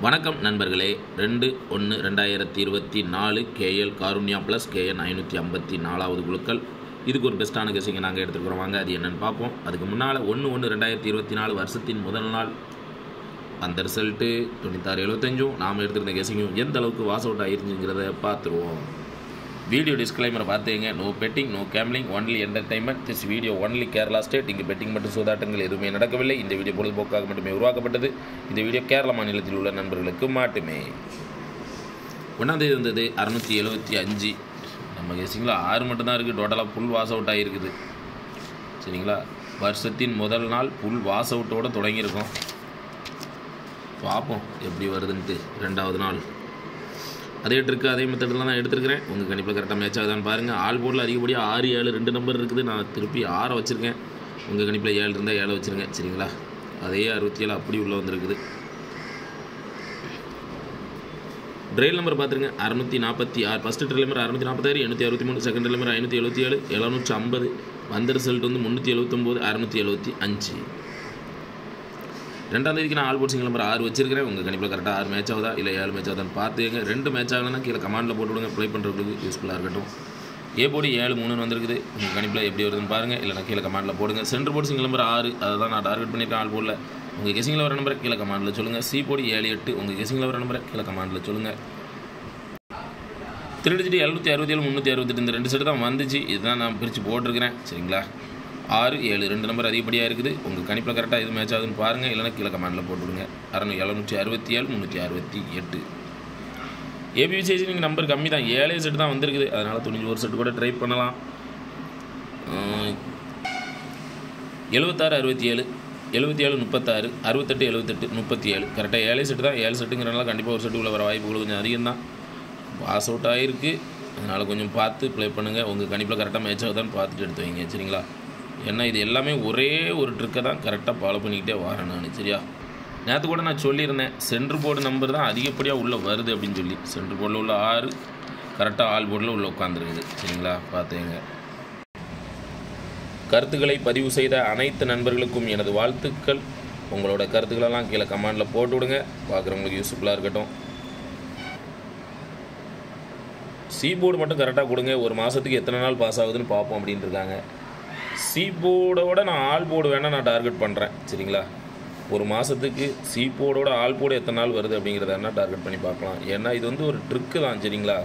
வணக்கம் நண்பர்களே. 2/1/2024 KL Karunya plus KN 554வது குழுக்கள். இதுக்கு ஒரு பெஸ்ட்டான கெஸிங்கை நாங்கள் எடுத்துக்கிறோம். வாங்க அது என்னென்னு பார்ப்போம். அதுக்கு முன்னால் 1/1/2024 வருஷத்தின் முதல் நாள் அந்த ரிசல்ட்டு 96-75 நாம் எடுத்துருந்த கெஸிங்கும் எந்த அளவுக்கு வாஸ் அவுட் ஆகிருந்துங்கிறத பார்த்துருவோம். வீடியோ டிஸ்க்ளைமரை பார்த்தீங்க. No betting, no gambling, only entertainment. This video only Kerala state. இங்கு பெட்டிங் மற்றும் சூதாட்டங்கள் எதுவுமே நடக்கவில்லை. இந்த வீடியோ பொழுதுபோக்காக மட்டுமே உருவாக்கப்பட்டது. இந்த வீடியோ கேரளா மாநிலத்தில் உள்ள நண்பர்களுக்கு மட்டுமே. 1ஆம் தேதி வந்தது 675. நம்ம கெஸிங்கில் 6 மட்டும்தான் இருக்குது. டோட்டலாக ஃபுல் வாஸ் அவுட் ஆகிருக்குது. சரிங்களா? வருஷத்தின் முதல் நாள் ஃபுல் வாஸ் அவுட்டோடு தொடங்கியிருக்கோம். பார்ப்போம் எப்படி வருதுன்ட்டு. 2வது நாள் அதே ட்ரிக்கு அதே மெத்தடில் தான் நான் எடுத்துருக்கிறேன். உங்கள் கண்டிப்பாக கரெக்டாக மேட்ச் ஆகுதான்னு பாருங்கள். ஆல் போர்டில் அதிகப்படியாக 6, 7 2 நம்பர் இருக்குது. நான் திருப்பி 6 வச்சுருக்கேன். உங்கள் கணிப்பில் 7 இருந்தால் 7 வச்சுருங்க. சரிங்களா? அதே 67 அப்படி உள்ளே வந்துருக்குது. ட்ரெயில் நம்பர் பார்த்துருங்க. 646. First trail number 646, 863. Second trail number 577, 750. வந்த ரிசல்ட் வந்து 379, 675. 2ஆம் தேதிக்கு நான் ஆல் போர்ட் சிங்கிள் நம்பர் 6 வச்சிருக்கிறேன். உங்கள் கணிப்பில் கரெக்டாக 6 மேட்ச் ஆகுதா இல்லை 7 மேட்ச் ஆகுதான்னு பார்த்துங்க. 2 மேட்ச் ஆகலைன்னா கீழே கமாண்டில் போட்டு விடுங்க. ப்ளே பண்ணுறதுக்கு யூஸ்ஃபுல்லாக இருக்கட்டும். ஏ போர்டு 7-3 வந்திருக்குது. உங்கள் கணிப்பில் எப்படி வருதுன்னு பாருங்கள். இல்லைனா கீழே கமாண்டில் போடுங்க. சென்டர் போர்டு சிங்கிள் நம்பர் 6, அதை தான் நான் டார்கெட் பண்ணியிருக்கேன் ஆல் போர்டில். உங்கள் கெஸிங்கில் வர நம்பரை கீழே கமாண்டில் சொல்லுங்கள். C board 7-8. உங்கள் கெஸிங்கில் வர நம்பரை கீழே கமாண்டில் சொல்லுங்கள். 3 டிஜிட் 767, 368. இந்த 2 செட்டு தான் வந்துச்சு. இதுதான் நான் பிரித்து போட்டிருக்கிறேன். சரிங்களா? 6, 7 2 நம்பர் அதிகப்படியாக இருக்குது. உங்கள் கணிப்பில் கரெக்டாக எது மேட்ச் ஆகுதுன்னு பாருங்கள். இல்லைனா கீழே கமாண்டில் போட்டுவிடுங்க. 767, 368. ஏபிவி சைஸிங் நம்பர் கம்மி தான். 7 செட்டு தான் வந்திருக்குது. அதனால் துணிஞ்சு ஒரு செட்டு கூட ட்ரை பண்ணலாம். 76, 67, 77, 36, 68, 78, 37. கரெக்டாக 7 செட்டு தான். 7 செட்டுங்கிறனால கண்டிப்பாக ஒரு செட்டுக்குள்ளே வர வாய்ப்புகள் கொஞ்சம் அதிகம் தான். பாஸ் அவுட் ஆகிருக்கு. அதனால் கொஞ்சம் பார்த்து ப்ளே பண்ணுங்கள். உங்கள் கணிப்பில் கரெக்டாக மேட்ச் ஆகுதான்னு பார்த்துட்டு எடுத்து வைங்க. சரிங்களா? ஏன்னா இது எல்லாமே ஒரே ஒரு ட்ரிக்கை தான் கரெக்டாக ஃபாலோ பண்ணிக்கிட்டே வரேன் நான். சரியா? நேற்று கூட நான் சொல்லியிருந்தேன் சென்ட்ரு போர்டு நம்பர் தான் அதிகப்படியாக உள்ளே வருது அப்படின்னு சொல்லி. சென்ட்ரு போர்டில் உள்ள 6 கரெக்டாக ஆல் போர்டில் உள்ளே உட்காந்துருக்குது. சரிங்களா? பார்த்துங்க. கருத்துக்களை பதிவு செய்த அனைத்து நண்பர்களுக்கும் எனது வாழ்த்துக்கள். உங்களோட கருத்துக்களெல்லாம் கீழே கமெண்டில் போட்டு விடுங்க. பார்க்குறவங்களுக்கு யூஸ்ஃபுல்லாக இருக்கட்டும். சி போர்டு மட்டும் கரெக்டாக கொடுங்க. ஒரு மாதத்துக்கு எத்தனை நாள் பாஸ் ஆகுதுன்னு பார்ப்போம் அப்படின்ட்டு இருக்காங்க. சி போர்டோட நான் ஆல் போர்டு வேணால் நான் டார்கெட் பண்ணுறேன். சரிங்களா? ஒரு மாதத்துக்கு சி போர்டோட ஆல் போர்டு எத்தனை நாள் வருது அப்படிங்கிறத என்ன டார்கெட் பண்ணி பார்க்கலாம். ஏன்னா இது வந்து ஒரு ட்ரிக்கு தான். சரிங்களா?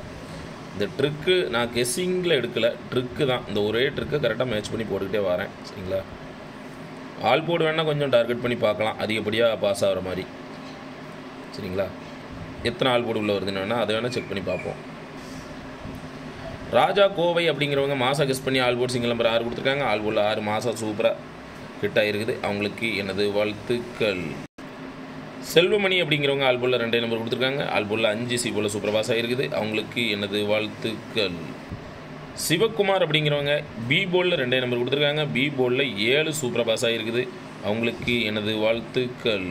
இந்த ட்ரிக்கு நான் கெஸ்ஸிங்கில் எடுக்கலை. ட்ரிக்கு தான். இந்த ஒரே ட்ரிக்கை கரெக்டாக மேட்ச் பண்ணி போட்டுக்கிட்டே வரேன். சரிங்களா? ஆல் போர்டு வேணால் கொஞ்சம் டார்கெட் பண்ணி பார்க்கலாம். அதிகப்படியாக பாஸ் ஆகிற மாதிரி. சரிங்களா? எத்தனை ஆல் போர்டு உள்ளே வருதுன்னு வேணால் அதை வேணால் செக் பண்ணி பார்ப்போம். ராஜா கோவை அப்படிங்கிறவங்க மாதம் கெஸ் பண்ணி ஆல் போர்ட் சிங்கிள் நம்பர் 6 கொடுத்துருக்காங்க. ஆல் போர்டில் 6 மாதம் சூப்பராக ஹிட் ஆகிருக்குது. அவங்களுக்கு எனது வாழ்த்துக்கள். செல்வமணி அப்படிங்கிறவங்க ஆல் போர்டில் 2 நம்பர் கொடுத்துருக்காங்க. ஆல் போர்டில் 5 சி போர்டில் சூப்பராக பாஸ் ஆகிருக்குது. அவங்களுக்கு எனது வாழ்த்துக்கள். சிவகுமார் அப்படிங்கிறவங்க பி போர்டில் 2 நம்பர் கொடுத்துருக்காங்க. பி போர்டில் 7 சூப்பராக பாஸ் ஆகிருக்குது. அவங்களுக்கு எனது வாழ்த்துக்கள்.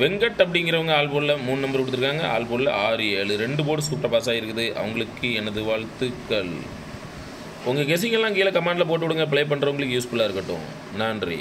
வெங்கட் அப்படிங்கிறவங்க ஆல் போர்டில் 3 நம்பர் கொடுத்துருக்காங்க. ஆல் போர்டில் 6, 7 2 போர்டு சூப்பராக பாஸ் ஆகிருக்குது. அவங்களுக்கு எனது வாழ்த்துக்கள். உங்கள் கெஸிங்கெல்லாம் கீழே கமெண்டில் போட்டு விடுங்க. ப்ளே பண்ணுறவங்களுக்கு யூஸ்ஃபுல்லாக இருக்கட்டும். நன்றி.